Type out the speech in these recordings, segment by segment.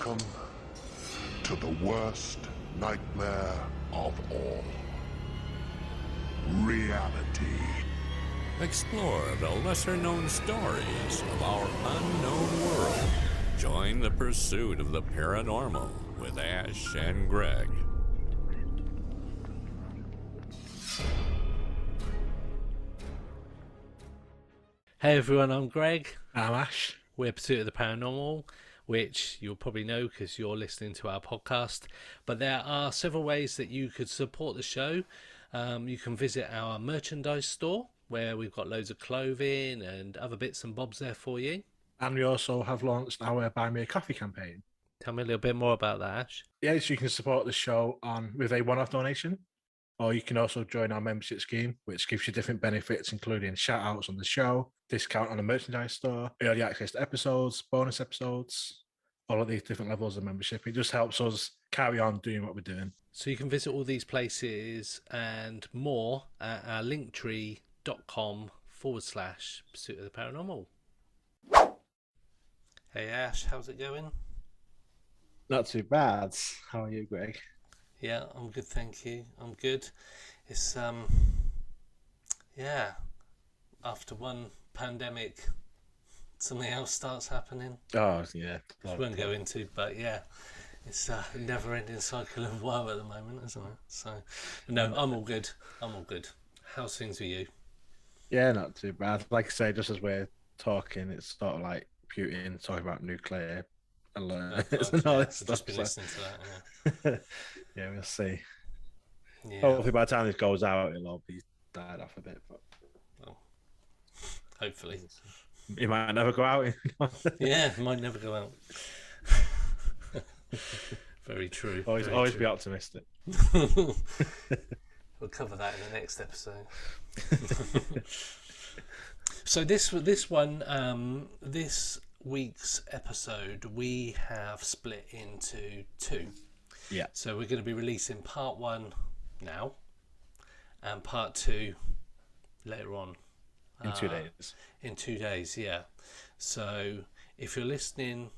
Welcome to the worst nightmare of all. Reality. Explore the lesser-known stories of our unknown world. Join the pursuit of the paranormal with Ash and Greg. Hey everyone, I'm Greg. I'm Ash. We're Pursuit of the Paranormal, which you'll probably know because you're listening to our podcast. But there are several ways that you could support the show. You can visit our merchandise store, where we've got loads of clothing and other bits and bobs there for you. And we also have launched our Buy Me a Coffee campaign. Tell me a little bit more about that, Ash. Yes, you can support the show with a one-off donation, or you can also join our membership scheme, which gives you different benefits, including shout-outs on the show, discount on the merchandise store, early access to episodes, bonus episodes, all of these different levels of membership. It just helps us carry on doing what we're doing. So you can visit all these places and more at our linktree.com/Pursuit of the Paranormal. Hey Ash, how's it going? Not too bad. How are you, Greg? Yeah, I'm good, thank you. I'm good. It's after one pandemic, something else starts happening. Oh yeah. Which we won't go into, but yeah, it's a never-ending cycle of woe at the moment, isn't it? So, no, I'm all good. How's things with you? Yeah, not too bad. Like I say, just as we're talking, it's sort of like Putin talking about nuclear alerts and all this stuff. I've just been listening to that. Yeah. Yeah, we'll see. Yeah. Hopefully, by the time this goes out, it'll all be died off a bit. But hopefully, it might never go out. Yeah, it might never go out. Very true. Always be optimistic. We'll cover that in the next episode. So this week's episode, we have split into two. Yeah. So we're going to be releasing part 1 now, and part 2 later on. In 2 days. In 2 days, yeah. So if you're listening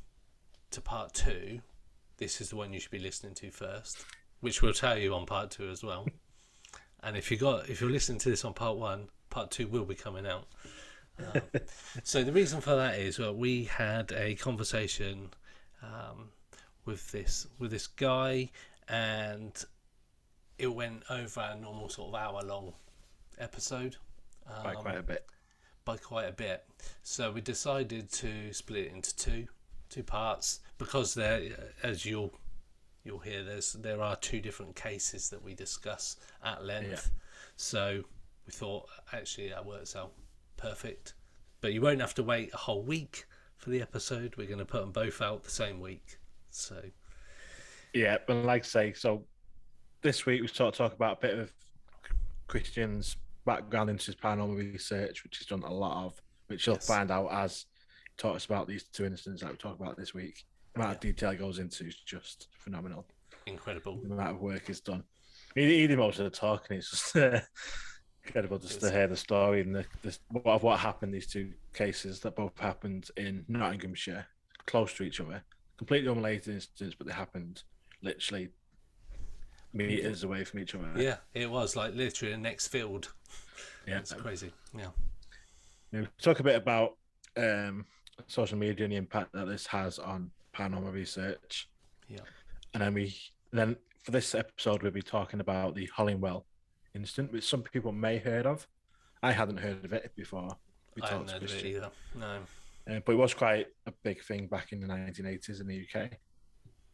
to part 2, this is the one you should be listening to first, which we'll tell you on part 2 as well. And if you're listening to this on part 1, part 2 will be coming out. So the reason for that is, well, we had a conversation with this guy, and it went over a normal sort of hour-long episode. By quite a bit. So we decided to split it into two parts, because there, as you'll hear, there are 2 different cases that we discuss at length. Yeah. So we thought, actually, that works out perfect. But you won't have to wait a whole week for the episode. We're going to put them both out the same week. So yeah, but like I say, so this week we sort of talk about a bit of Kristian's background into his paranormal research, which he's done a lot of, which you'll find out as he talks about these 2 incidents that we talk about this week. The amount of detail he goes into is just phenomenal. Incredible. The amount of work he's done. He did most of the talking. It's just incredible just to hear the story and what happened. These 2 cases that both happened in Nottinghamshire, close to each other, completely unrelated incidents, but they happened literally meters away from each other. Yeah, it was like literally the next field. Yeah, it's crazy. Yeah. We talk a bit about social media and the impact that this has on paranormal research. Yeah. And then for this episode, we'll be talking about the Hollinwell Incident, which some people may have heard of. I hadn't heard of it before. I hadn't heard of it either. No. But it was quite a big thing back in the 1980s in the UK,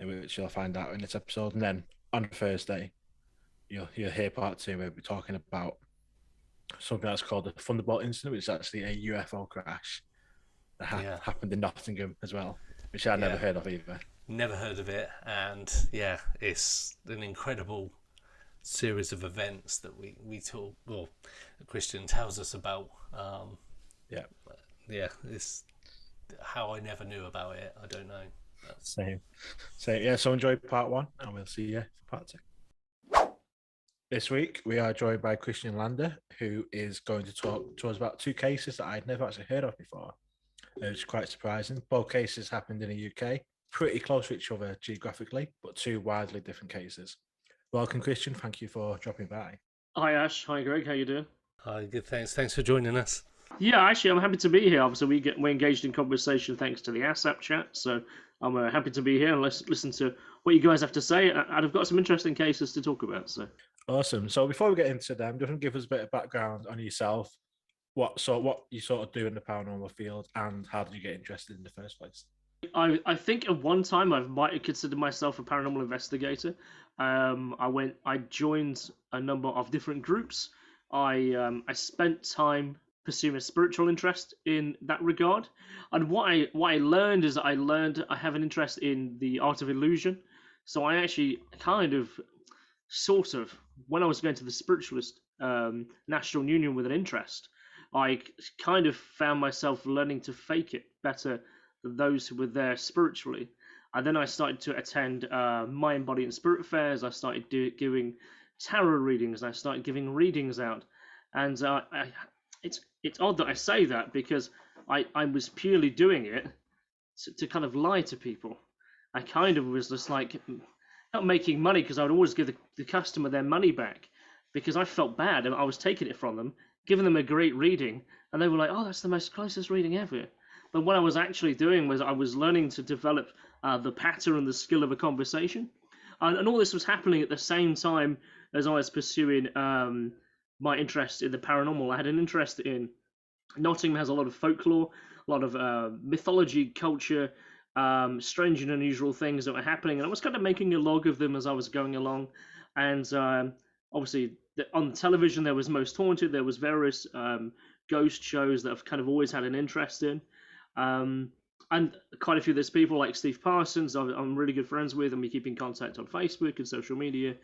which you'll find out in this episode. And then on Thursday, you'll hear part 2, where we'll be talking about something that's called the Thunderbolt Incident, which is actually a UFO crash that happened in Nottingham as well, which I'd never heard of either. Never heard of it, and yeah, it's an incredible series of events that we talk. Well, Kristian tells us about. It's how I never knew about it. I don't know. Same. Yeah. So enjoy part 1, and we'll see you for part 2. This week we are joined by Kristian Lander, who is going to talk to us about 2 cases that I'd never actually heard of before. It's quite surprising. Both cases happened in the UK. pretty close to each other geographically, but two widely different cases. Welcome, Kristian. Thank you for dropping by. Hi, Ash. Hi, Greg. How you doing? Hi, good. Thanks for joining us. Yeah, actually, I'm happy to be here. Obviously, we're engaged in conversation thanks to the ASAP chat, so I'm happy to be here and listen to what you guys have to say. And I've got some interesting cases to talk about. So awesome. So before we get into them, just give us a bit of background on yourself. What you sort of do in the paranormal field, and how did you get interested in the first place? I think at one time I might have considered myself a paranormal investigator. I joined a number of different groups. I spent time pursuing a spiritual interest in that regard, and what I learned is I have an interest in the art of illusion. So I actually sort of, when I was going to the spiritualist National Union with an interest, I kind of found myself learning to fake it better than those who were there spiritually. And then I started to attend mind, body, and spirit fairs. I started giving tarot readings. I started giving readings out. And it's odd that I say that, because I was purely doing it to kind of lie to people. I kind of was just like, not making money, because I would always give the customer their money back, because I felt bad and I was taking it from them, giving them a great reading, and they were like, oh, that's the most closest reading ever. But what I was actually doing was I was learning to develop the pattern and the skill of a conversation. And all this was happening at the same time as I was pursuing my interest in the paranormal. I had an interest in Nottingham has a lot of folklore, a lot of mythology, culture, strange and unusual things that were happening. And I was kind of making a log of them as I was going along. And obviously on television there was Most Haunted, there was various ghost shows that I've kind of always had an interest in. And quite a few of those people, like Steve Parsons, I'm really good friends with, and we keep in contact on Facebook and social media.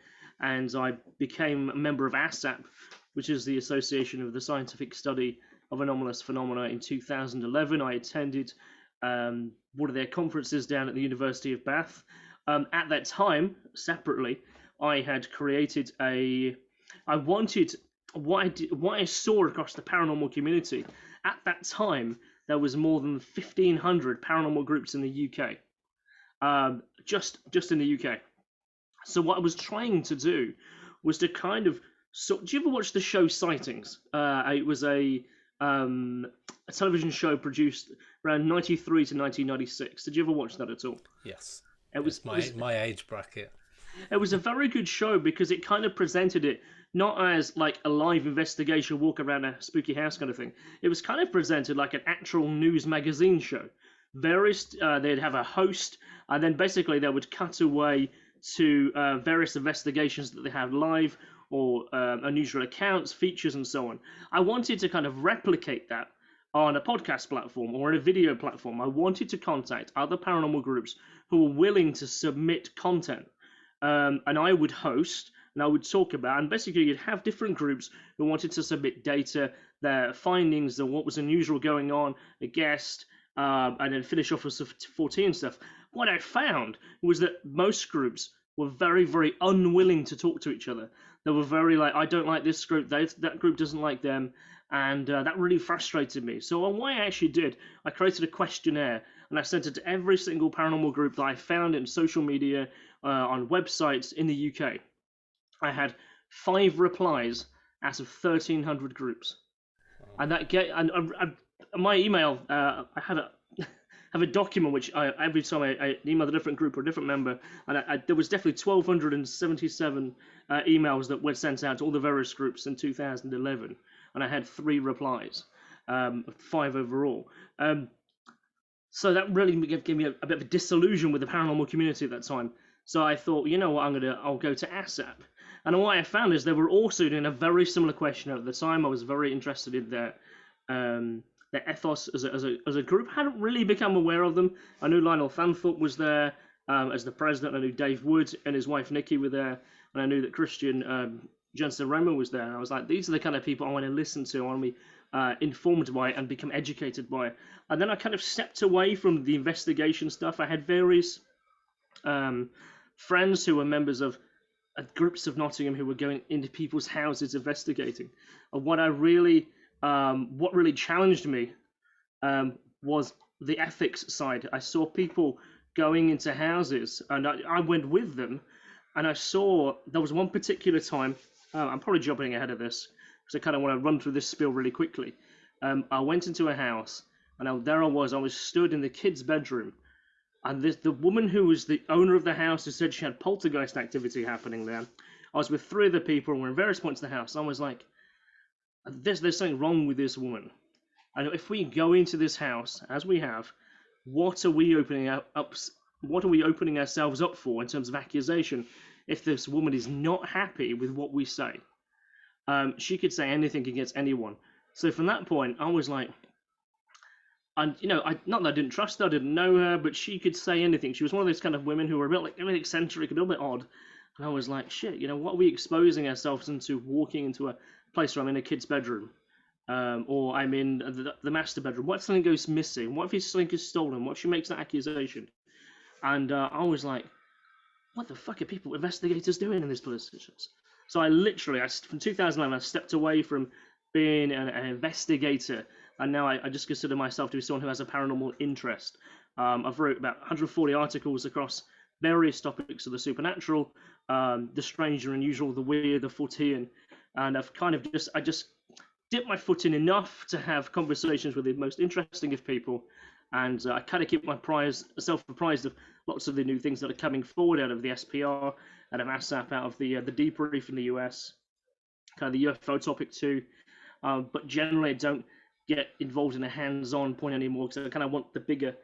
And I became a member of ASAP, which is the Association of the Scientific Study of Anomalous Phenomena, in 2011. I attended one of their conferences down at the University of Bath. At that time, separately, I had created what I saw across the paranormal community. At that time, there was more than 1,500 paranormal groups in the UK, just in the UK. So what I was trying to do was to kind of... So, do you ever watch the show Sightings? It was a television show produced around 93 to 1996. Did you ever watch that at all? Yes. It was my age bracket. It was a very good show because it kind of presented it not as like a live investigation, walk around a spooky house kind of thing. It was kind of presented like an actual news magazine show. They'd have a host, and then basically they would cut away to various investigations that they had live, or unusual accounts, features, and so on. I wanted to kind of replicate that on a podcast platform or a video platform. I wanted to contact other paranormal groups who were willing to submit content. And I would host, and I would talk about, and basically you'd have different groups who wanted to submit data, their findings, and what was unusual going on, a guest, and then finish off with 14 stuff. What I found was that most groups were very, very unwilling to talk to each other. They were very like, I don't like this group, that group doesn't like them, and that really frustrated me. So what I actually did, I created a questionnaire, and I sent it to every single paranormal group that I found in social media, on websites in the UK. I had 5 replies out of 1,300 groups, and my email. I have a document which every time I emailed a different group or a different member, and there was definitely 1,277 emails that were sent out to all the various groups in 2011, and I had 3 replies, 5 overall. So that really gave me a bit of a disillusion with the paranormal community at that time. So I thought, you know what, I'll go to ASAP. And what I found is they were also doing a very similar questionnaire at the time. I was very interested in their ethos as a group. I hadn't really become aware of them. I knew Lionel Fanthorpe was there as the president. I knew Dave Wood and his wife Nikki were there. And I knew that Kristian Jensen Remo was there. And I was like, these are the kind of people I want to listen to. I want to be informed by and become educated by. And then I kind of stepped away from the investigation stuff. I had various friends who were members of groups of Nottingham who were going into people's houses investigating. And what really challenged me was the ethics side. I saw people going into houses, and I went with them, and I saw there was one particular time. I'm probably jumping ahead of this because I kind of want to run through this spiel really quickly. I went into a house, and I was stood in the kid's bedroom, and the woman who was the owner of the house who said she had poltergeist activity happening there. I was with 3 other people, and we're in various points of the house. I was like, there's something wrong with this woman. And if we go into this house, as we have, what are we opening up? What are we opening ourselves up for in terms of accusation if this woman is not happy with what we say? She could say anything against anyone. So from that point, I was like, and not that I didn't trust her, I didn't know her, but she could say anything. She was one of those kind of women who were a bit eccentric, a little bit odd. And I was like, shit, what are we exposing ourselves into walking into a place where I'm in a kid's bedroom? Or I'm in the master bedroom. What if something goes missing? What if his sling is stolen? What if she makes that accusation? And I was like, what the fuck are investigators doing in this place? So from 2011, I stepped away from being an investigator, and now I just consider myself to be someone who has a paranormal interest. I've wrote about 140 articles across various topics of the supernatural, the strange and unusual, the weird, the Fortean, and I've kind of just dipped my foot in enough to have conversations with the most interesting of people, and I kind of keep myself apprised of lots of the new things that are coming forward out of the SPR, out of ASAP, out of the debrief in the US, kind of the UFO topic too, but generally I don't get involved in a hands-on point anymore because I kind of want the bigger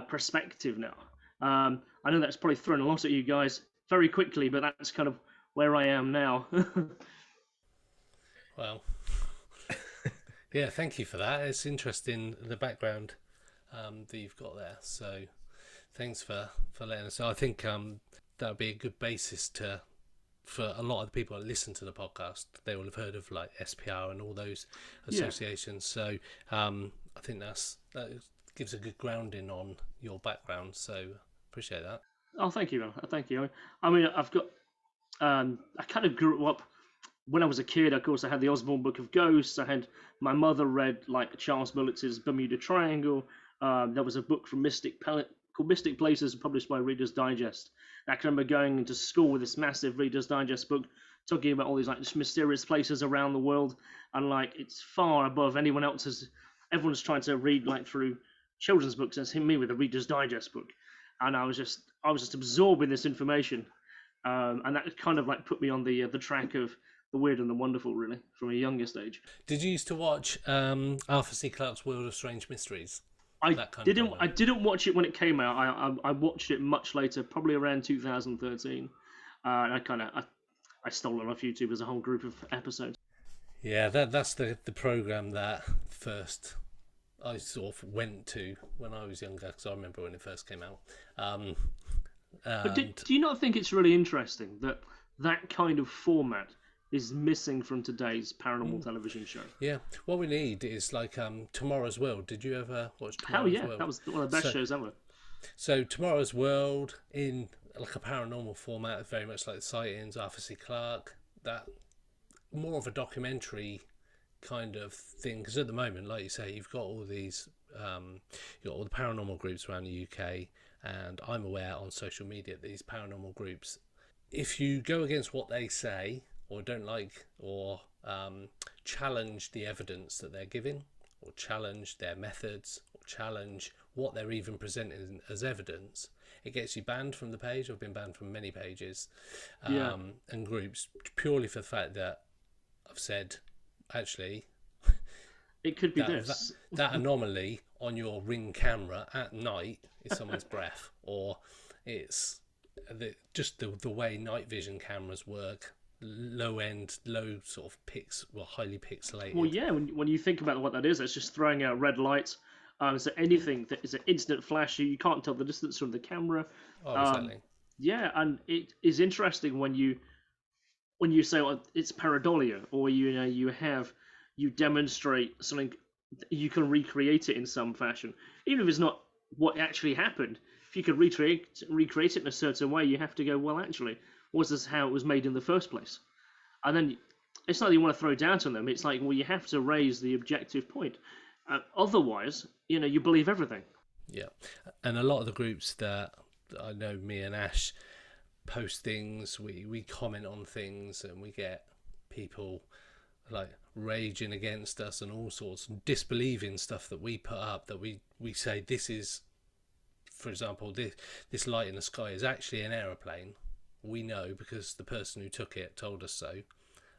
perspective now. I know that's probably thrown a lot at you guys very quickly, but that's kind of where I am now. Well, yeah, thank you for that. It's interesting, the background that you've got there. So thanks for letting us know. I think that would be a good basis for a lot of the people that listen to the podcast. They will have heard of like SPR and all those associations. Yeah. So I think that gives a good grounding on your background. So appreciate that. Oh, thank you, man. Thank you. I mean, I've got. I kind of grew up when I was a kid. Of course, I had the Osborne Book of Ghosts. I had my mother read like Charles Bullitz's Bermuda Triangle. There was a book from called Mystic Places, published by Reader's Digest. And I can remember going into school with this massive Reader's Digest book, talking about all these like just mysterious places around the world, and like it's far above anyone else's. Everyone's trying to read like through children's books, and it's me with a Reader's Digest book, and I was just absorbing this information, and that kind of like put me on the track of the weird and the wonderful, really, from a youngest age. Did you used to watch Arthur C. Clarke's World of Strange Mysteries? I didn't watch it when it came out. I watched it much later, probably around 2013. And I stole it off YouTube as a whole group of episodes. Yeah, that's the program that first I sort of went to when I was younger, because I remember when it first came out. But do you not think it's really interesting that kind of format is missing from today's paranormal television show? Yeah, what we need is like Tomorrow's World. Did you ever watch Tomorrow's World? Hell yeah, that was one of the best shows ever. So Tomorrow's World in like a paranormal format, very much like The Sightings, Arthur C. Clarke, that more of a documentary kind of thing, because at the moment, like you say, you've got all these you've got all the paranormal groups around the UK, and I'm aware on social media that these paranormal groups, if you go against what they say or don't like or challenge the evidence that they're giving, or challenge their methods, or challenge what they're even presenting as evidence, it gets you banned from the page. I've been banned from many pages and groups purely for the fact that I've said, actually, it could be this. That anomaly on your Ring camera at night is someone's breath, or it's just the way night vision cameras work. Low sort of highly pixelated. Well, yeah, when you think about what that is, it's just throwing out red lights. So anything that is an instant flash, you can't tell the distance from the camera. Oh, exactly. Yeah, and it is interesting when you say, well, it's pareidolia, or you demonstrate something, you can recreate it in some fashion, even if it's not what actually happened. If you could recreate it in a certain way, you have to go, well, actually, was this how it was made in the first place? And then it's not that you want to throw doubt on them. It's like, well, you have to raise the objective point. Otherwise, you believe everything. Yeah. And a lot of the groups that I know me and Ash post things, we comment on things, and we get people like raging against us and all sorts, and disbelieving stuff that we put up, that we say this is, for example, this light in the sky is actually an aeroplane. We know because the person who took it told us so,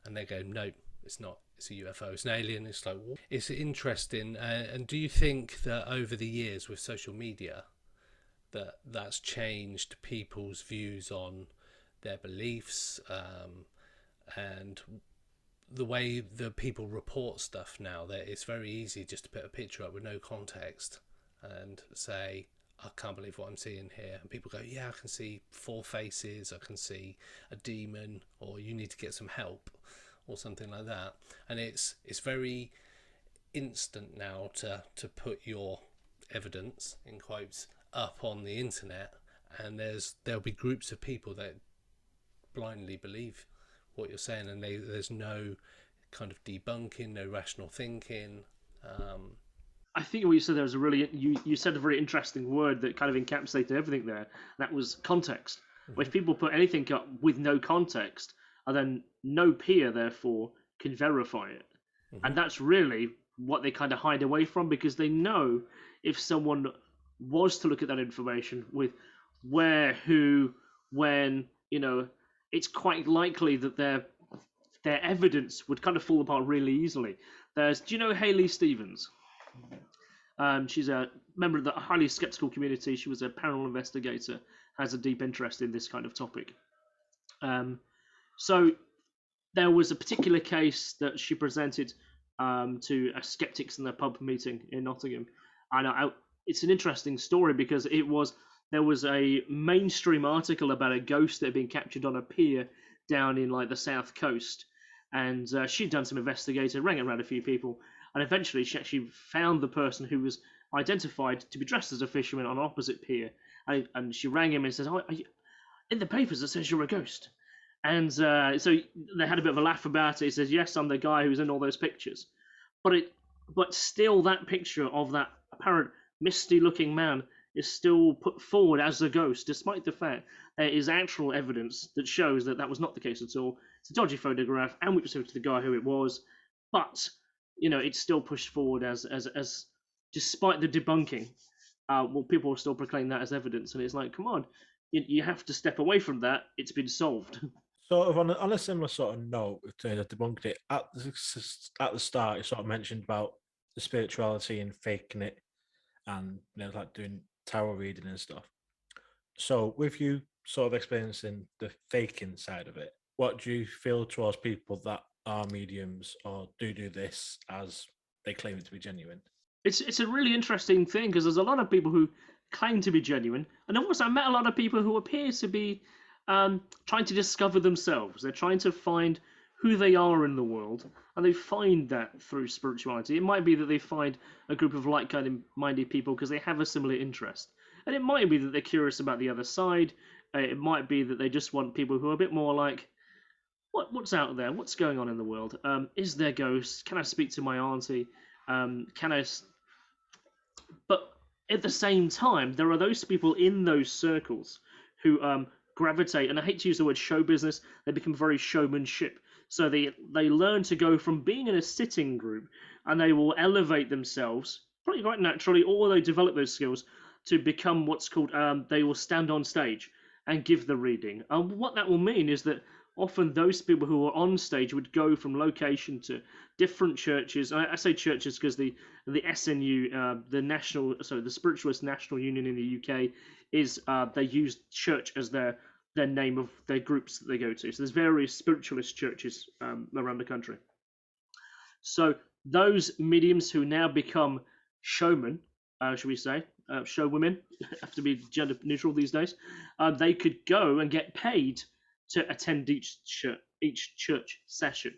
and they go, no, it's not, it's a UFO, it's an alien. It's like, what? It's interesting. And do you think that over the years with social media that's changed people's views on their beliefs, and the way that people report stuff now, that it's very easy just to put a picture up with no context and say, I can't believe what I'm seeing here, and people go, yeah, I can see 4 faces, I can see a demon, or you need to get some help, or something like that. And it's very instant now to put your evidence, in quotes, up on the internet, and there'll be groups of people that blindly believe what you're saying, and there's no kind of debunking, no rational thinking. I think what you said there was you said a very interesting word that kind of encapsulated everything there. That was context. Where if people put anything up with no context, and then no peer therefore can verify it. And that's really what they kind of hide away from, because they know if someone was to look at that information with where, who, when, it's quite likely that their evidence would kind of fall apart really easily. Do you know Hayley Stevens? She's a member of the highly skeptical community. She was a paranormal investigator, has a deep interest in this kind of topic. So there was a particular case that she presented to a skeptics in the pub meeting in Nottingham. And it's an interesting story because there was a mainstream article about a ghost that had been captured on a pier down in like the south coast. And she'd done some investigating, rang around a few people, and eventually she actually found the person who was identified to be dressed as a fisherman on an opposite pier. And she rang him and says, "Oh, in the papers it says you're a ghost." And so they had a bit of a laugh about it. He says, "Yes, I'm the guy who's in all those pictures." But still, that picture of that apparent misty-looking man is still put forward as a ghost, despite the fact there is actual evidence that shows that that was not the case at all. It's a dodgy photograph, and we presume to the guy who it was, but it's still pushed forward as despite the debunking, people will still proclaim that as evidence, and it's like, come on, you have to step away from that. It's been solved. Sort of on a similar sort of note, with debunking it at the start, you sort of mentioned about the spirituality and faking it, and like doing tarot reading and stuff. So with you sort of experiencing the faking side of it, what do you feel towards people that are mediums or do this as they claim it to be genuine? It's a really interesting thing, because there's a lot of people who claim to be genuine, and also I met a lot of people who appear to be trying to discover themselves. They're trying to find who they are in the world, and they find that through spirituality. It might be that they find a group of like-minded people because they have a similar interest, and it might be that they're curious about the other side. It might be that they just want people who are a bit more like, what's out there? What's going on in the world? Is there ghosts? Can I speak to my auntie? But at the same time, there are those people in those circles who gravitate, and I hate to use the word show business, they become very showmanship. So they learn to go from being in a sitting group, and they will elevate themselves, probably quite naturally, or they develop those skills to become what's called, they will stand on stage and give the reading. And what that will mean is that often those people who are on stage would go from location to different churches. I say churches because the SNU, the Spiritualist National Union in the UK, is they use church as their name of their groups that they go to. So there's various spiritualist churches around the country. So those mediums who now become showmen, should we say, show women, have to be gender neutral these days, they could go and get paid to attend each church session.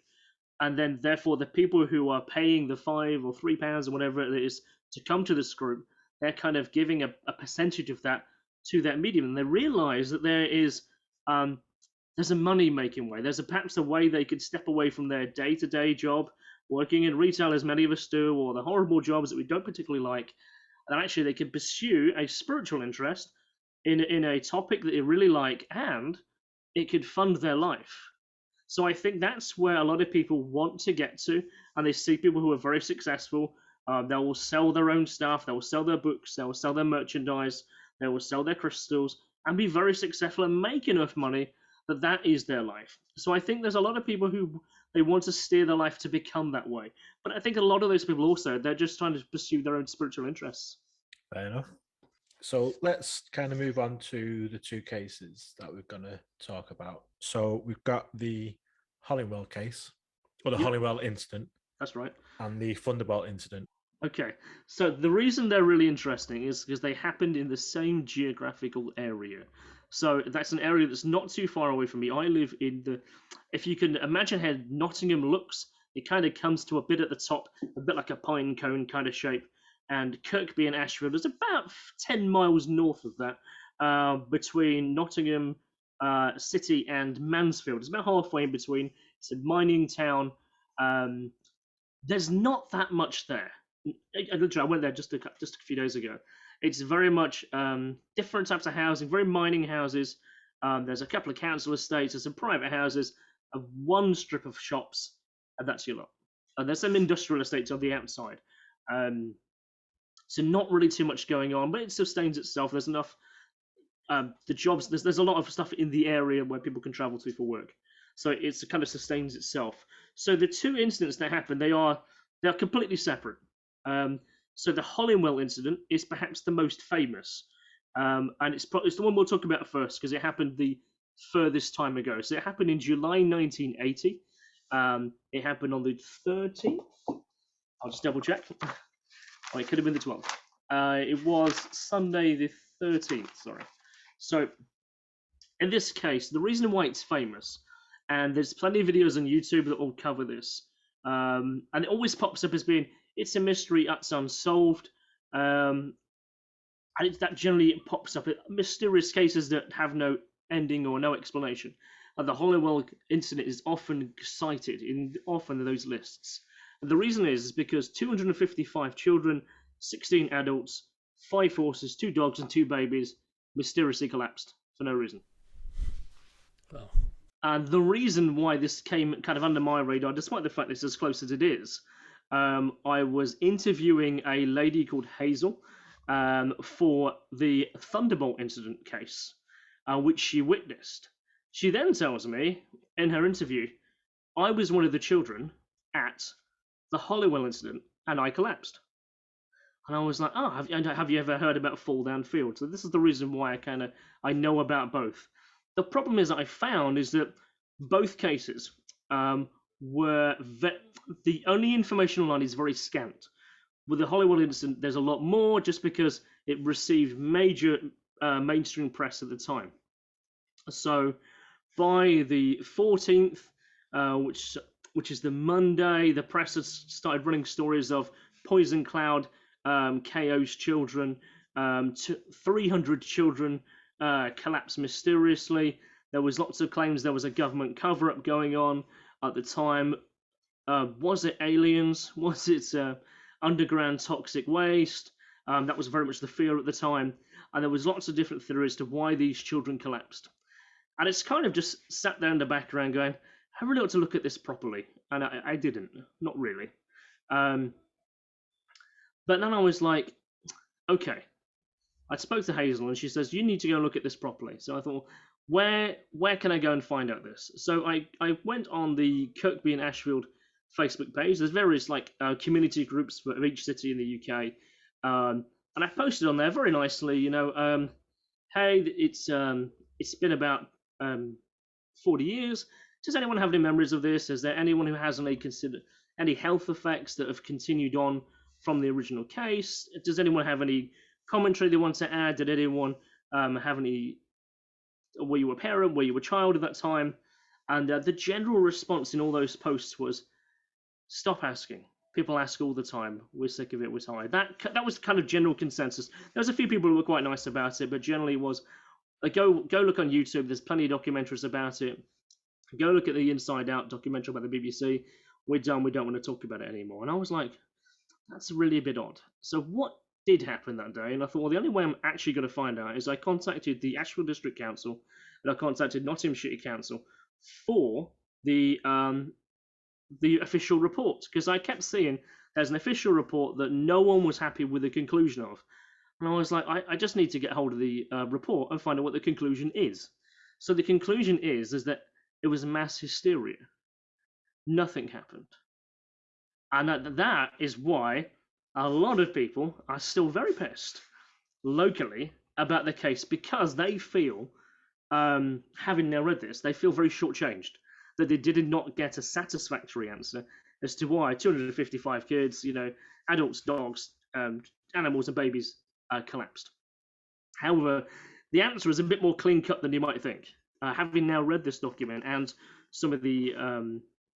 And then therefore the people who are paying the £5 or £3 or whatever it is to come to this group, they're kind of giving a percentage of that to that medium. And they realize that there's a money-making way. There's perhaps a way they could step away from their day-to-day job, working in retail as many of us do, or the horrible jobs that we don't particularly like, and actually they could pursue a spiritual interest in a topic that they really like, and it could fund their life. So I think that's where a lot of people want to get to, and they see people who are very successful. They will sell their own stuff, they will sell their books, they will sell their merchandise, they will sell their crystals, and be very successful and make enough money that is their life. So I think there's a lot of people who they want to steer their life to become that way. But I think a lot of those people also, they're just trying to pursue their own spiritual interests. Fair enough. So let's kind of move on to the two cases that we're going to talk about. So we've got the Hollinwell case, or the Hollinwell Incident. That's right. And the Thunderbolt Incident. Okay, so the reason they're really interesting is because they happened in the same geographical area. So that's an area that's not too far away from me. I live in the, if you can imagine how Nottingham looks, it kind of comes to a bit at the top, a bit like a pine cone kind of shape. And Kirkby and Ashfield is about 10 miles north of that, between Nottingham City and Mansfield. It's about halfway in between. It's a mining town. There's not that much there. I went there just a few days ago. It's very much different types of housing, very mining houses. There's a couple of council estates, there's some private houses, one strip of shops, and that's your lot. There's some industrial estates on the outside. So not really too much going on, but it sustains itself. There's enough. The jobs, there's a lot of stuff in the area where people can travel to for work. So it kind of sustains itself. So the two incidents that happened, they are completely separate. So the Hollinwell incident is perhaps the most famous, and it's the one we'll talk about first because it happened the furthest time ago. So it happened in July 1980. It happened on the 13th. I'll just double check. Oh, it could have been the 12th. It was Sunday the 13th. Sorry. So in this case, the reason why it's famous, and there's plenty of videos on YouTube that will cover this, and it always pops up as being it's a mystery that's unsolved, and that generally it pops up. Mysterious cases that have no ending or no explanation. And the Hollywell incident is often cited in those lists. And the reason is because 255 children, 16 adults, 5 horses, 2 dogs, and 2 babies mysteriously collapsed for no reason. Well. And the reason why this came kind of under my radar, despite the fact this is as close as it is, I was interviewing a lady called Hazel for the Thunderbolt incident case, which she witnessed. She then tells me in her interview, I was one of the children at the Hollywell incident and I collapsed. And I was like, oh, have you ever heard about fall down field? So this is the reason why I know about both. The problem is that I found is that both cases were the only information online is very scant. With the Hollywell incident, there's a lot more just because it received major mainstream press at the time. So by the 14th, which is the Monday, the press has started running stories of poison cloud KOs children, 300 children collapsed mysteriously. There was lots of claims there was a government cover-up going on at the time. Was it aliens? Was it underground toxic waste? That was very much the fear at the time. And there was lots of different theories to why these children collapsed. And it's kind of just sat there in the background going, I really ought to look at this properly. And I didn't, not really. But then I was like, okay. I spoke to Hazel and she says, you need to go and look at this properly. So I thought, where can I go and find out this? So I went on the Kirkby and Ashfield Facebook page. There's various community groups for each city in the UK. And I posted on there very nicely, hey, it's been about 40 years. Does anyone have any memories of this? Is there anyone who has any health effects that have continued on from the original case? Does anyone have any commentary they want to add? Did anyone have any? Were you a parent? Were you a child at that time? And the general response in all those posts was, stop asking. People ask all the time. We're sick of it. We're tired. That was kind of general consensus. There was a few people who were quite nice about it, but generally it was, go look on YouTube. There's plenty of documentaries about it. Go look at the Inside Out documentary about the BBC. We're done. We don't want to talk about it anymore. And I was like, that's really a bit odd. So what did happen that day, and I thought, well, the only way I'm actually going to find out is I contacted the Ashfield District Council and I contacted Nottinghamshire Council for the official report, because I kept seeing there's an official report that no one was happy with the conclusion of, and I was like, I just need to get hold of the report and find out what the conclusion is. So the conclusion is that it was mass hysteria. Nothing happened, and that is why a lot of people are still very pissed locally about the case, because they feel, having now read this, they feel very shortchanged, that they did not get a satisfactory answer as to why 255 kids, adults, dogs, animals and babies collapsed. However, the answer is a bit more clean-cut than you might think. Having now read this document and some of the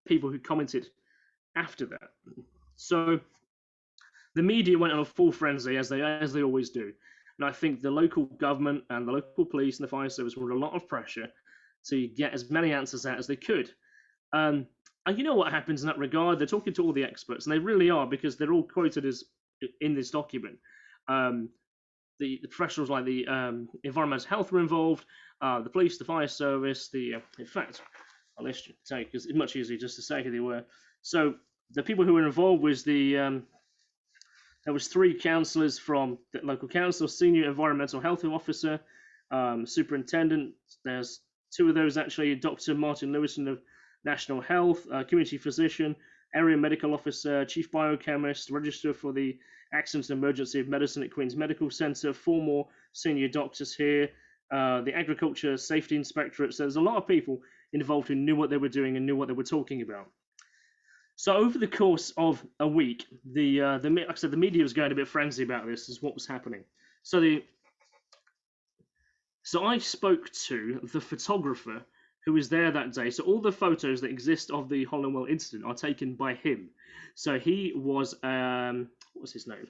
people who commented after that. So the media went on a full frenzy, as they always do. And I think the local government and the local police and the fire service were under a lot of pressure to get as many answers out as they could. And you know what happens in that regard? They're talking to all the experts, and they really are, because they're all quoted as in this document. The professionals like the environmental health were involved, the police, the fire service, in fact, I'll list you, because it's much easier just to say who they were. So the people who were involved was there was 3 councillors from the local council, senior environmental health officer, superintendent. There's 2 of those actually, Dr. Martin Lewison of National Health, community physician, area medical officer, chief biochemist, register for the Accident and Emergency of Medicine at Queen's Medical Centre, 4 more senior doctors here, the agriculture safety inspectorate. So there's a lot of people involved who knew what they were doing and knew what they were talking about. So over the course of a week, like I said, the media was going a bit frenzy about this, is what was happening. So I spoke to the photographer who was there that day. So all the photos that exist of the Hollinwell Incident are taken by him. So he was, what's his name?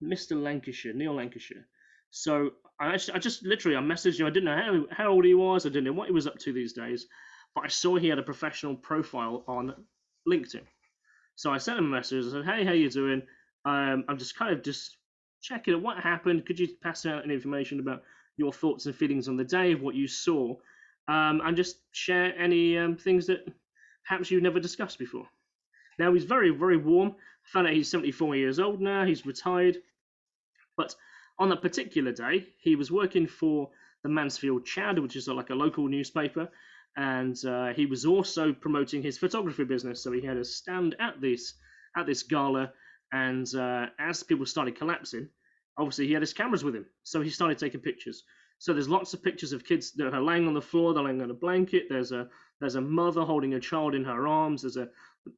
Mr. Lancashire, Neil Lancashire. So I messaged him. I didn't know how old he was. I didn't know what he was up to these days. But I saw he had a professional profile on LinkedIn. So I sent him a message. I said, hey, how you doing? I'm just checking out what happened. Could you pass out any information about your thoughts and feelings on the day of what you saw? And just share any things that perhaps you've never discussed before. Now, he's very, very warm. I found out he's 74 years old now. He's retired. But on that particular day, he was working for the Mansfield Chad, which is like a local newspaper. And he was also promoting his photography business. So he had a stand at this gala. And as people started collapsing, obviously he had his cameras with him. So he started taking pictures. So there's lots of pictures of kids that are laying on the floor. They're laying on a blanket. There's a mother holding a child in her arms. There's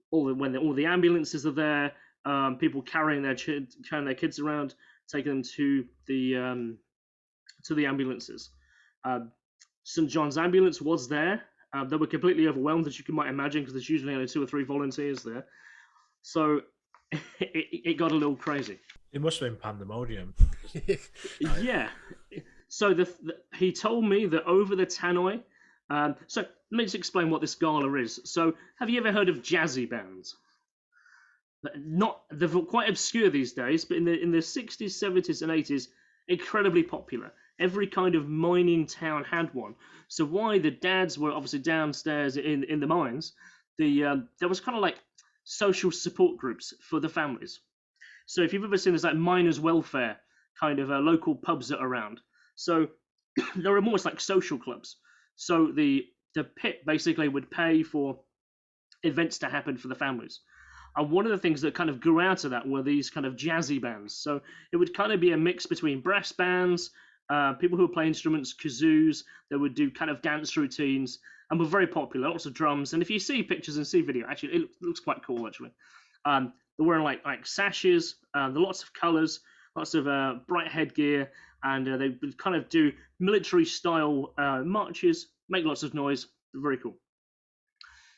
all the ambulances are there. People carrying their kids around, taking them to the ambulances. St John's ambulance was there. They were completely overwhelmed, as you might imagine, because there's usually only 2 or 3 volunteers there. So it got a little crazy. It must have been pandemonium. Yeah. So he told me that over the tannoy. So let me just explain what this gala is. So have you ever heard of jazzy bands? They're quite obscure these days, but in the 60s, 70s, and 80s, incredibly popular. Every kind of mining town had one. So why the dads were obviously downstairs in the mines, there was kind of like social support groups for the families. So if you've ever seen, there's like miners' welfare kind of local pubs that are around. So there are almost like social clubs. So the pit basically would pay for events to happen for the families. And one of the things that kind of grew out of that were these kind of jazzy bands. So it would kind of be a mix between brass bands, people who would play instruments, kazoos, that would do kind of dance routines, and were very popular, lots of drums. And if you see pictures and see video, actually, it looks quite cool, actually. They're wearing like sashes, there are lots of colours, lots of bright headgear, and they would kind of do military-style marches, make lots of noise. Very cool.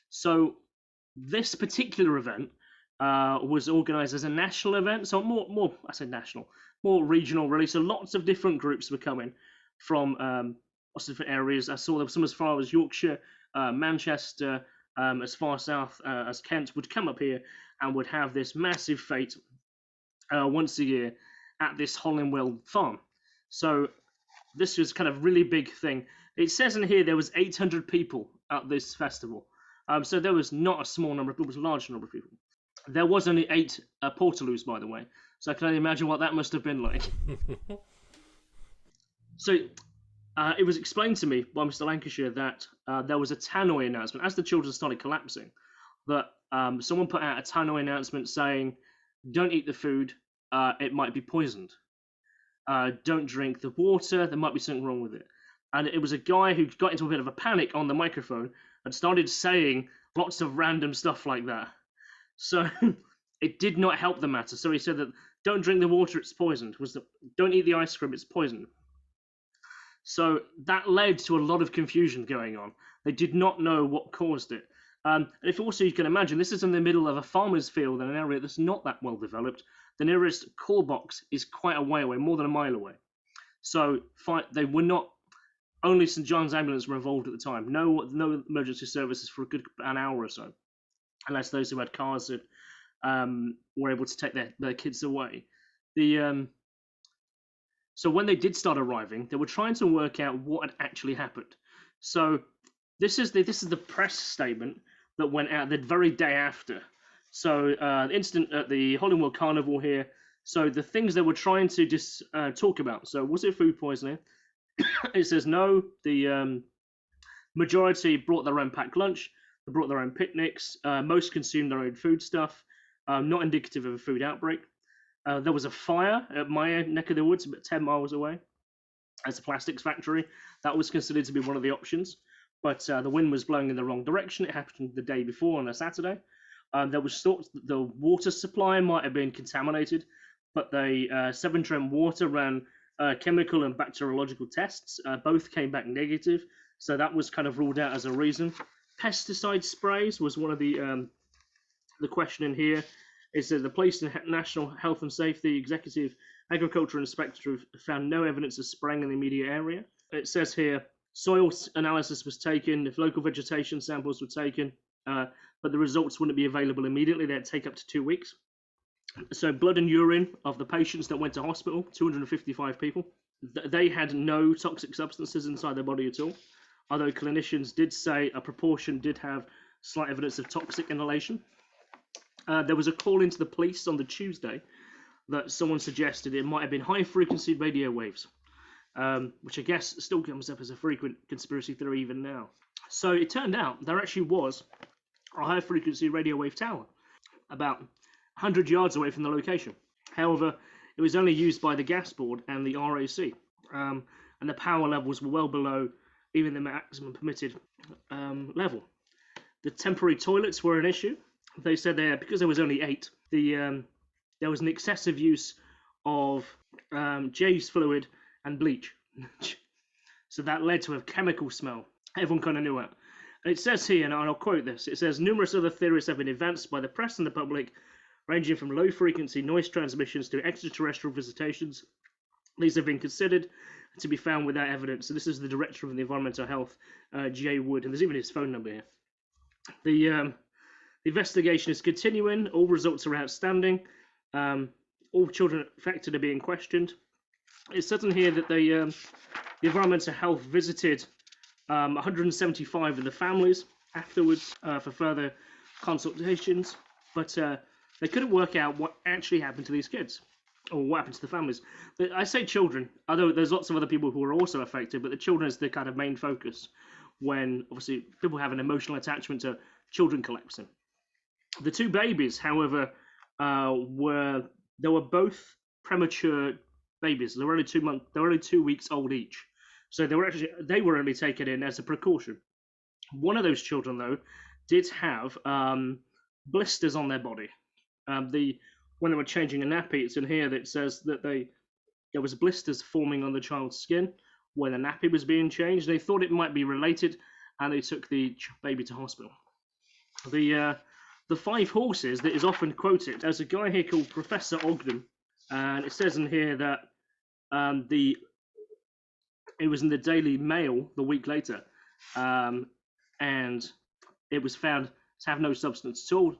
So this particular event was organised as a national event, so more I say national, more regional really. So lots of different groups were coming from lots of different areas. I saw there some as far as Yorkshire, Manchester, as far south as Kent would come up here and would have this massive fete once a year at this Hollinwell farm. So this was kind of really big thing. It says in here there was 800 people at this festival. So there was not a small number of people, it was a large number of people. There was only 8 portaloos, by the way. So I can only imagine what that must have been like. So it was explained to me by Mr. Lancashire that there was a tannoy announcement as the children started collapsing. That someone put out a tannoy announcement saying, "Don't eat the food; it might be poisoned. Don't drink the water; there might be something wrong with it." And it was a guy who got into a bit of a panic on the microphone and started saying lots of random stuff like that. So it did not help the matter. So he said that don't drink the water; it's poisoned. Don't eat the ice cream; it's poisoned. So that led to a lot of confusion going on. They did not know what caused it. And if also you can imagine, this is in the middle of a farmer's field in an area that's not that well developed. The nearest call box is quite a way away, more than a mile away. So they were not, only St. John's Ambulance were involved at the time. No emergency services for a good an hour or so, unless those who had cars that were able to take their kids away. So when they did start arriving, they were trying to work out what had actually happened. So this is the press statement that went out the very day after. So the incident at the Hollinwell Carnival here. So the things they were trying to talk about. So was it food poisoning? It says no. The majority brought their own packed lunch. They brought their own picnics. Most consumed their own food stuff. Not indicative of a food outbreak. There was a fire at my neck of the woods, about 10 miles away. As a plastics factory. That was considered to be one of the options. But the wind was blowing in the wrong direction. It happened the day before on a Saturday. There was thought that the water supply might have been contaminated, but the Severn Trent water ran chemical and bacteriological tests. Both came back negative, so that was kind of ruled out as a reason. Pesticide sprays was one of the question in here. Is that the Police and National Health and Safety Executive Agriculture Inspector have found no evidence of spraying in the immediate area. It says here, soil analysis was taken, if local vegetation samples were taken, but the results wouldn't be available immediately. They'd take up to 2 weeks. So blood and urine of the patients that went to hospital, 255 people, they had no toxic substances inside their body at all, although clinicians did say a proportion did have slight evidence of toxic inhalation. There was a call into the police on the Tuesday that someone suggested it might have been high-frequency radio waves, which I guess still comes up as a frequent conspiracy theory even now. So it turned out there actually was a high-frequency radio wave tower about 100 yards away from the location. However, it was only used by the gas board and the RAC, and the power levels were well below even the maximum permitted level. The temporary toilets were an issue. They said there, because there was only 8, there was an excessive use of J's fluid and bleach. So that led to a chemical smell. Everyone kind of knew it. It says here, and I'll quote this, it says, numerous other theories have been advanced by the press and the public, ranging from low-frequency noise transmissions to extraterrestrial visitations. These have been considered to be found without evidence. So this is the Director of the Environmental Health, Jay Wood, and there's even his phone number here. The investigation is continuing. All results are outstanding. All children affected are being questioned. It says in here that the Environmental Health visited 175 of the families afterwards for further consultations, but they couldn't work out what actually happened to these kids or what happened to the families. But I say children, although there's lots of other people who are also affected, but the children is the kind of main focus when obviously people have an emotional attachment to children collapsing. The 2 babies, however, were both premature babies. They were only 2 weeks old each, so they were only taken in as a precaution. One of those children, though, did have blisters on their body. When they were changing a nappy, it's in here that it says that there was blisters forming on the child's skin when the nappy was being changed. They thought it might be related, and they took the baby to hospital. The 5 horses that is often quoted, there's a guy here called Professor Ogden, and it says in here that it was in the Daily Mail the week later, and it was found to have no substance at all.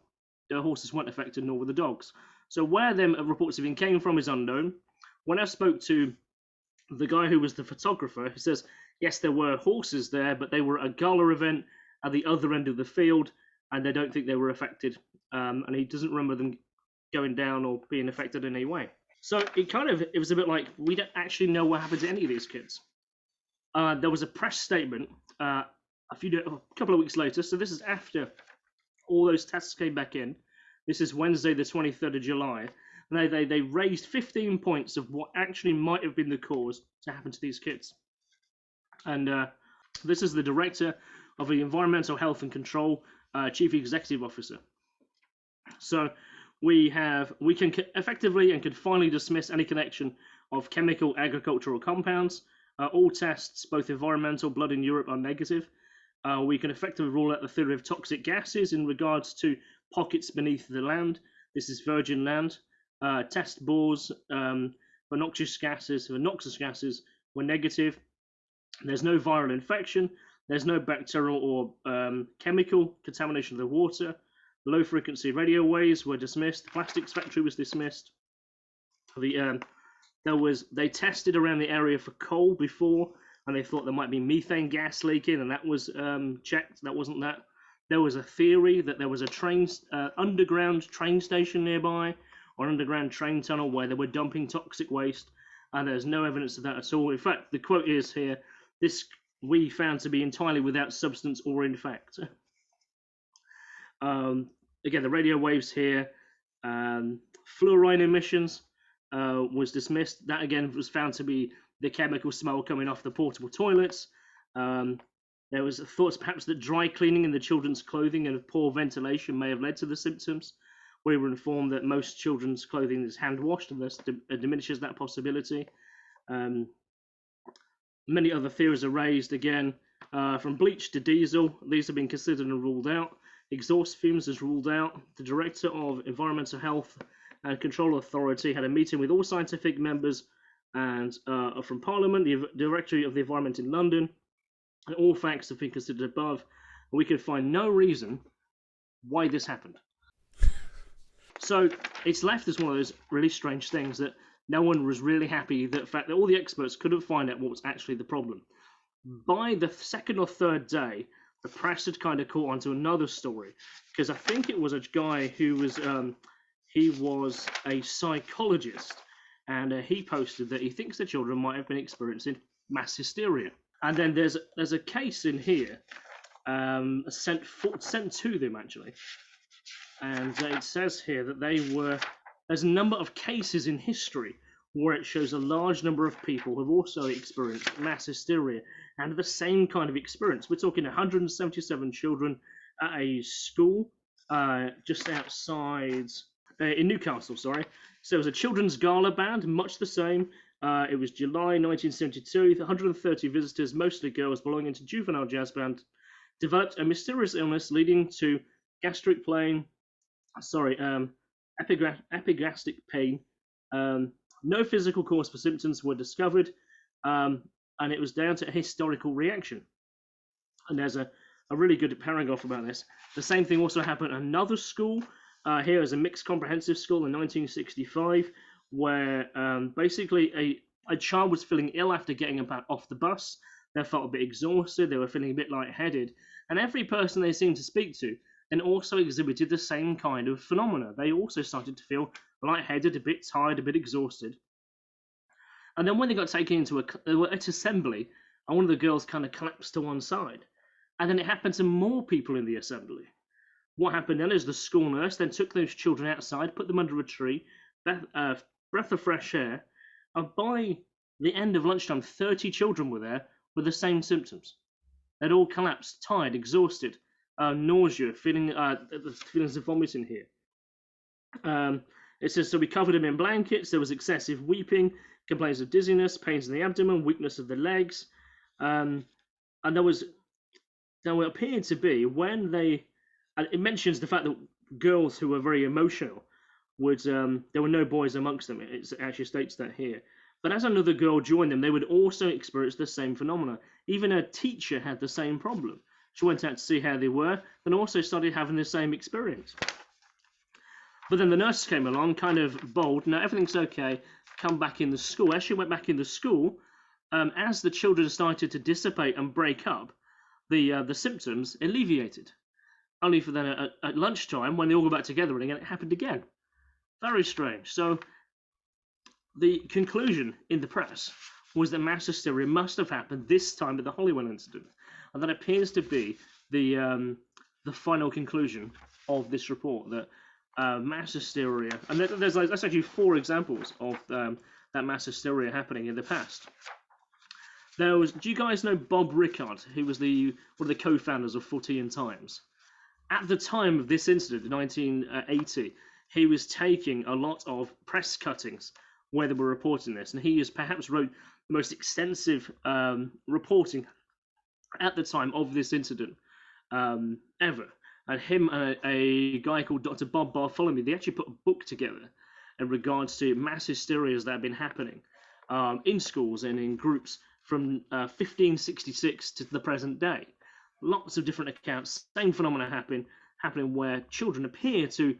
The horses weren't affected, nor were the dogs. So where them reports even came from is unknown. When I spoke to the guy who was the photographer, he says, yes, there were horses there, but they were at a gala event at the other end of the field, and they don't think they were affected. And he doesn't remember them going down or being affected in any way. So it was a bit like, we don't actually know what happened to any of these kids. There was a press statement a couple of weeks later. So this is after all those tests came back in. This is Wednesday, the 23rd of July. And they raised 15 points of what actually might have been the cause to happen to these kids. And this is the director of the Environmental Health and Control, Chief Executive Officer. So we can effectively and can finally dismiss any connection of chemical agricultural compounds. All tests, both environmental, blood in Europe, are negative. We can effectively rule out the theory of toxic gases in regards to pockets beneath the land. This is virgin land. Test bores for noxious gases were negative. There's no viral infection. There's no bacterial or chemical contamination of the water. Low frequency radio waves were dismissed. The plastics factory was dismissed. They tested around the area for coal before, and they thought there might be methane gas leaking, and that was checked. That wasn't that. There was a theory that there was a underground train station nearby, or underground train tunnel where they were dumping toxic waste, and there's no evidence of that at all. In fact, the quote is here, this we found to be entirely without substance or in fact. Again, the radio waves here, fluorine emissions was dismissed. That again was found to be the chemical smell coming off the portable toilets. There was thoughts perhaps that dry cleaning in the children's clothing and poor ventilation may have led to the symptoms. We were informed that most children's clothing is hand washed, and this diminishes that possibility. Many other theories are raised again, from bleach to diesel. These have been considered and ruled out. Exhaust fumes is ruled out. The Director of Environmental Health and Control Authority had a meeting with all scientific members and from Parliament, the Directory of the Environment in London, and all facts have been considered above. We could find no reason why this happened. So it's left as one of those really strange things that no one was really happy that the fact that all the experts couldn't find out what was actually the problem. By the second or third day, the press had kind of caught onto another story, because I think it was a guy who was he was a psychologist, and he posted that he thinks the children might have been experiencing mass hysteria. And then there's a case in here sent to them actually, and it says here that there's a number of cases in history where it shows a large number of people have also experienced mass hysteria and the same kind of experience. We're talking 177 children at a school just outside in Newcastle, sorry. So it was a children's gala band, much the same. It was July 1972. 130 visitors, mostly girls belonging to juvenile jazz band, developed a mysterious illness leading to epigastric pain. No physical cause for symptoms were discovered, and it was down to a historical reaction. And there's a really good paragraph about this. The same thing also happened at another school. Here is a mixed comprehensive school in 1965, where basically a child was feeling ill after getting off the bus. They felt a bit exhausted. They were feeling a bit lightheaded. And every person they seemed to speak to then also exhibited the same kind of phenomena. They also started to feel lightheaded, a bit tired, a bit exhausted. And then when they got taken into at assembly, and one of the girls kind of collapsed to one side. And then it happened to more people in the assembly. What happened then is the school nurse then took those children outside, put them under a tree, breath of fresh air, and by the end of lunchtime, 30 children were there with the same symptoms. They'd all collapsed, tired, exhausted, nausea, feelings of vomiting here. It says, so we covered them in blankets. There was excessive weeping, complaints of dizziness, pains in the abdomen, weakness of the legs. And there appeared to be, when it mentions the fact that girls who were very emotional there were no boys amongst them. It actually states that here. But as another girl joined them, they would also experience the same phenomena. Even a teacher had the same problem. She went out to see how they were, and also started having the same experience. But then the nurse came along, kind of bold. No, everything's okay. Come back in the school. As she went back in the school, as the children started to dissipate and break up, the symptoms alleviated. Only for then at lunchtime, when they all got back together again, it happened again. Very strange. So the conclusion in the press was that mass hysteria must have happened this time at the Hollywell Incident, and that appears to be the final conclusion of this report, that mass hysteria, and that's actually 4 examples of that mass hysteria happening in the past. Do you guys know Bob Rickard, who was one of the co-founders of 14 Times? At the time of this incident in 1980, he was taking a lot of press cuttings where they were reporting this, and he perhaps wrote the most extensive reporting at the time of this incident ever. And him and a guy called Dr. Bob Bartholomew, they actually put a book together in regards to mass hysterias that have been happening in schools and in groups from 1566 to the present day. Lots of different accounts, same phenomena happening where children appear to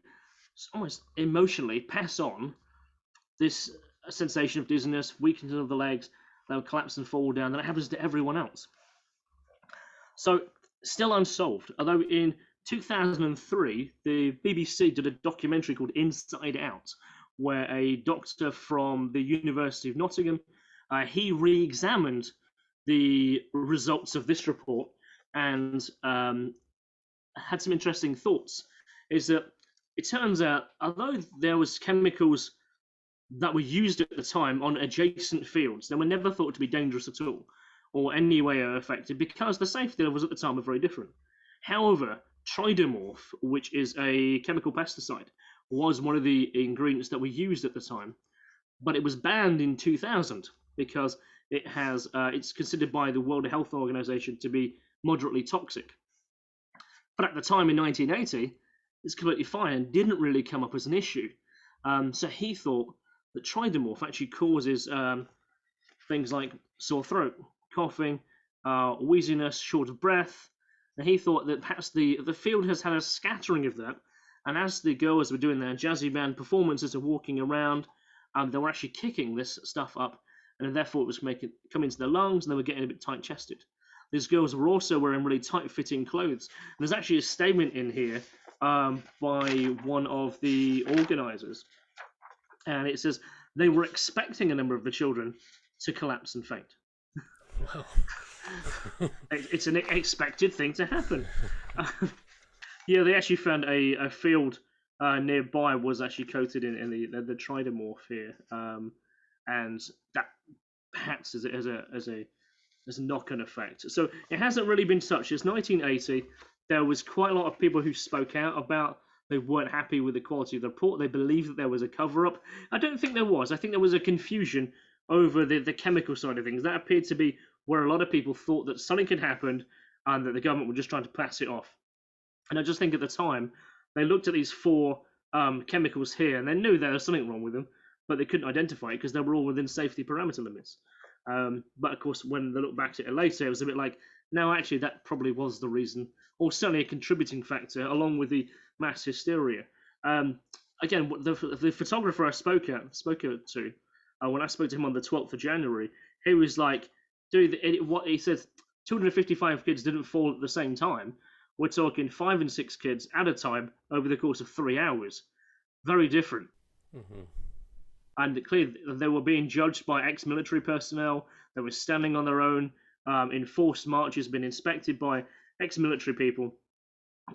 almost emotionally pass on this sensation of dizziness, weakness of the legs, they'll collapse and fall down, and it happens to everyone else. So, still unsolved, although in 2003, the BBC did a documentary called Inside Out, where a doctor from the University of Nottingham, he re-examined the results of this report and had some interesting thoughts. Is that it turns out, although there was chemicals that were used at the time on adjacent fields, they were never thought to be dangerous at all, or any way effective, because the safety levels at the time were very different. However, tridamorph, which is a chemical pesticide, was one of the ingredients that were used at the time, but it was banned in 2000 because it's considered by the World Health Organization to be moderately toxic. But at the time in 1980, it's completely fine and didn't really come up as an issue. So he thought that tridamorph actually causes things like sore throat, coughing, wheeziness, short of breath. And he thought that perhaps the field has had a scattering of that, and as the girls were doing their jazzy band performances and walking around, they were actually kicking this stuff up, and therefore it was coming into their lungs, and they were getting a bit tight-chested. These girls were also wearing really tight-fitting clothes. And there's actually a statement in here by one of the organisers, and it says they were expecting a number of the children to collapse and faint. Well, it's an expected thing to happen. Yeah, they actually found a field nearby was actually coated in the tridamorph here, and that perhaps as a knock-on effect. So it hasn't really been touched. It's 1980. There was quite a lot of people who spoke out about they weren't happy with the quality of the report. They believed that there was a cover-up. I don't think there was. I think there was a confusion over the chemical side of things. That appeared to be where a lot of people thought that something had happened and that the government were just trying to pass it off. And I just think at the time, they looked at these 4 chemicals here and they knew there was something wrong with them, but they couldn't identify it because they were all within safety parameter limits. But of course, when they look back at it later, it was a bit like, no, actually, that probably was the reason, or certainly a contributing factor, along with the mass hysteria. Again, the photographer I spoke to, when I spoke to him on the 12th of January, he was like, dude, what he said, 255 kids didn't fall at the same time. We're talking 5 and 6 kids at a time over the course of 3 hours. Very different. Mm-hmm. And clearly, they were being judged by ex-military personnel. They were standing on their own in forced marches, been inspected by ex-military people,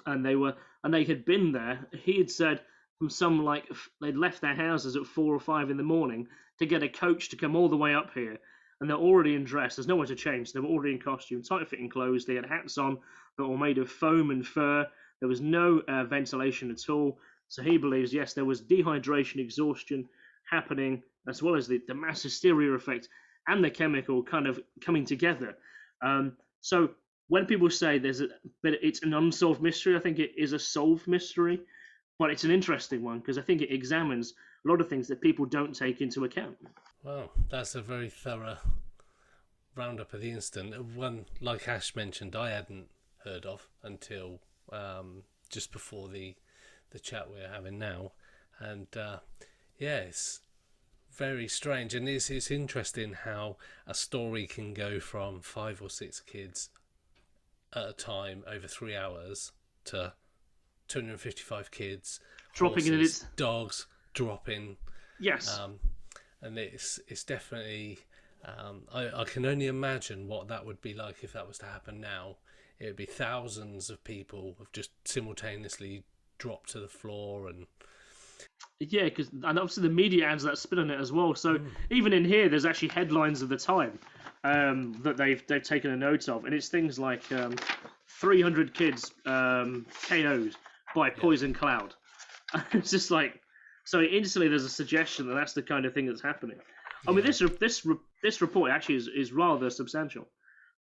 and they had been there. He had said from they'd left their houses at 4 or 5 in the morning to get a coach to come all the way up here, and they're already in dress. There's nowhere to change. They were already in costume, tight-fitting clothes. They had hats on that were made of foam and fur. There was no ventilation at all. So he believes, yes, there was dehydration, exhaustion happening, as well as the mass hysteria effect and the chemical kind of coming together. So when people say that it's an unsolved mystery, I think it is a solved mystery, but it's an interesting one because I think it examines a lot of things that people don't take into account. Well, that's a very thorough roundup of the incident. One, like Ash mentioned, I hadn't heard of until just before the chat we're having now. And yeah, it's very strange, and it's interesting how a story can go from 5 or 6 kids at a time over 3 hours to 255 kids, dropping horses, in its dogs dropping. yes. And it's definitely I can only imagine what that would be like if that was to happen now. It would be thousands of people have just simultaneously dropped to the floor, and Yeah, and obviously the media adds that spin on it as well. So even in here, there's actually headlines of the time that they've taken a note of, and it's things like 300 kids KO'd by poison cloud. It's just like, so instantly there's a suggestion that that's the kind of thing that's happening. I mean, this report actually is rather substantial.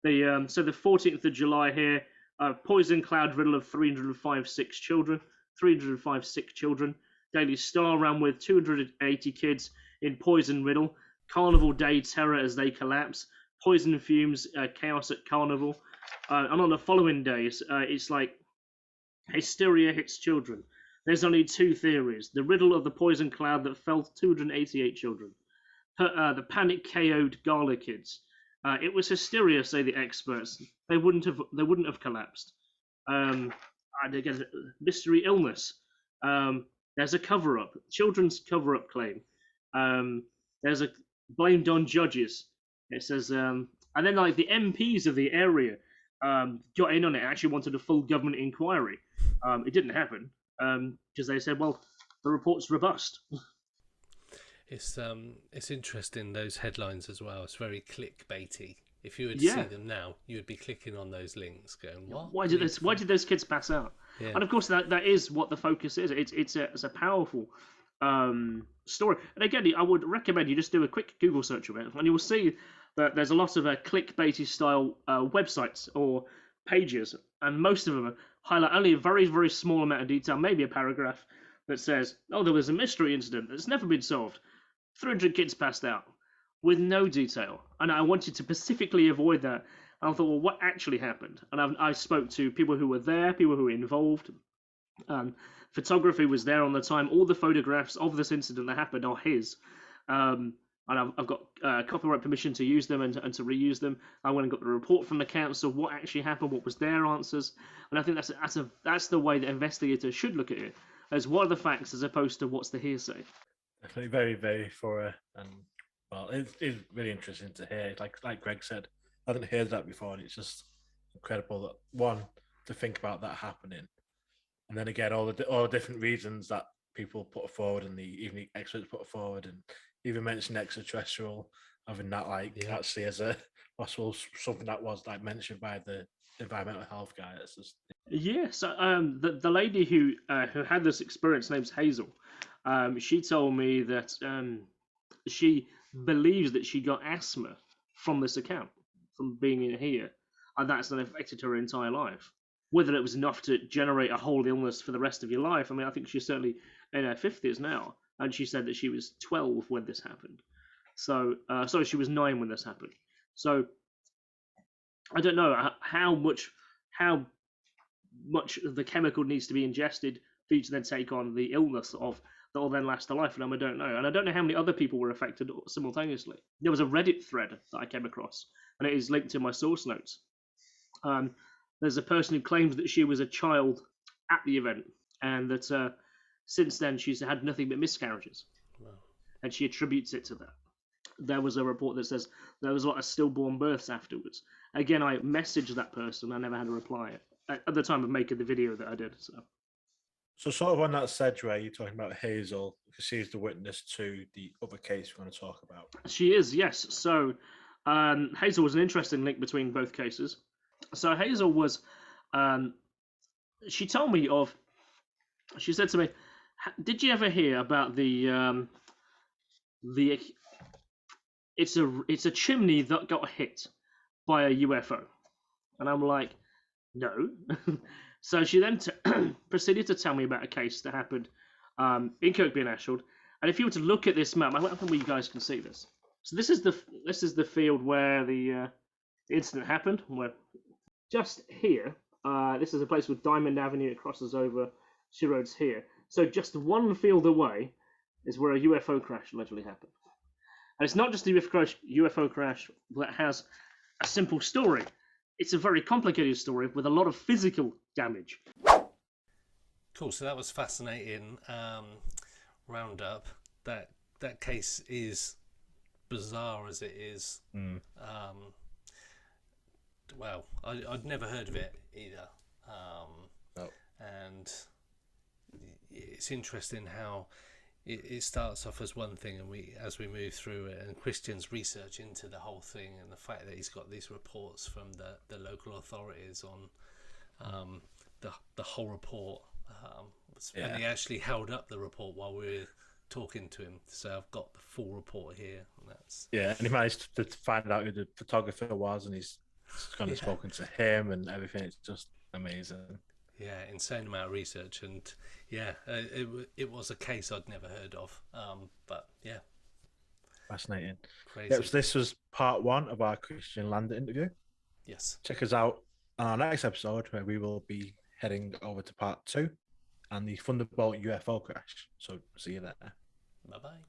So the 14th of July here, poison cloud riddle of 305 sick children. Daily Star ran with 280 kids in poison riddle. Carnival day terror as they collapse. Poison fumes, chaos at carnival. And on the following days, it's like hysteria hits children. There's only 2 theories. The riddle of the poison cloud that felled 288 children. The panic KO'd Gala kids. It was hysteria, say the experts. They wouldn't have collapsed. And again, mystery illness. There's a cover-up, children's cover-up claim. There's a blamed on judges. It says, and then like the MPs of the area got in on it. Actually wanted a full government inquiry. It didn't happen because they said, well, the report's robust. It's interesting, those headlines as well. It's very clickbaity. If you were to see them now, you would be clicking on those links, going, "What? Why did those kids pass out?" Yeah. And of course, that is what the focus is. It's a powerful story. And again, I would recommend you just do a quick Google search of it, and you will see that there's a lot of clickbaity style websites or pages, and most of them highlight only a very, very small amount of detail, maybe a paragraph that says, "Oh, there was a mystery incident that's never been solved. 300 kids passed out," with no detail. And I wanted to specifically avoid that. And I thought, well, what actually happened? And I spoke to people who were there, people who were involved. Photography was there on the time. All the photographs of this incident that happened are his. And I've got copyright permission to use them and to reuse them. I went and got the report from the council, what actually happened, what was their answers. And I think that's the way that investigators should look at it, as what are the facts as opposed to what's the hearsay. Definitely very, very thorough, and well, it's really interesting to hear. Like Greg said, I hadn't heard that before, and it's just incredible that one to think about that happening, and then again all the different reasons that people put forward, and even the experts put forward, and even mentioned extraterrestrial, having that actually as a possible something that was like mentioned by the environmental health guy. It's just the lady who had this experience, name's Hazel. She told me that she believes that she got asthma from this account, from being in here, and that's then affected her entire life. Whether it was enough to generate a whole illness for the rest of your life, I mean, I think she's certainly in her 50s now, and she said that she was 12 when this happened. So, sorry, she was 9 when this happened. So, I don't know how much of the chemical needs to be ingested for you to then take on the illness that will then last a lifetime. I don't know. And I don't know how many other people were affected simultaneously. There was a Reddit thread that I came across, and it is linked to my source notes. There's a person who claims that she was a child at the event, and that since then she's had nothing but miscarriages. Wow. And she attributes it to that. There was a report that says there was a lot of stillborn births afterwards. Again, I messaged that person. I never had a reply at the time of making the video that I did. So sort of on that said, Ray, you're talking about Hazel, because she's the witness to the other case we're going to talk about. She is, yes. So Hazel was an interesting link between both cases. So Hazel was, she told me she said to me, did you ever hear about it's a chimney that got hit by a UFO? And I'm like, no. So she then proceeded to tell me about a case that happened in Kirkby and Ashfield. And if you were to look at this map, I don't think you guys can see this. So this is the field where the incident happened. Where just here, this is a place with Diamond Avenue. It crosses over 2 roads here. So just one field away is where a UFO crash allegedly happened. And it's not just a UFO crash that has a simple story. It's a very complicated story with a lot of physical damage. Cool. So that was fascinating. Roundup. That case is bizarre as it is. Well, I'd never heard of it either. No. And it's interesting how it starts off as one thing, and as we move through it, and Kristian's research into the whole thing, and the fact that he's got these reports from the local authorities on the whole report, and he actually held up the report while we were talking to him. So I've got the full report here, and that's and he managed to find out who the photographer was, and he's kind of spoken to him and everything. It's just amazing. Yeah, insane amount of research, and it was a case I'd never heard of. But yeah, fascinating. Crazy. Yeah, so this was part 1 of our Kristian Lander interview. Yes. Check us out on our next episode, where we will be heading over to part 2 and the Thunderbolt UFO crash. So see you there. Bye-bye.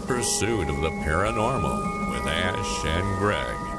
Pursuit of the Paranormal with Ash and Greg.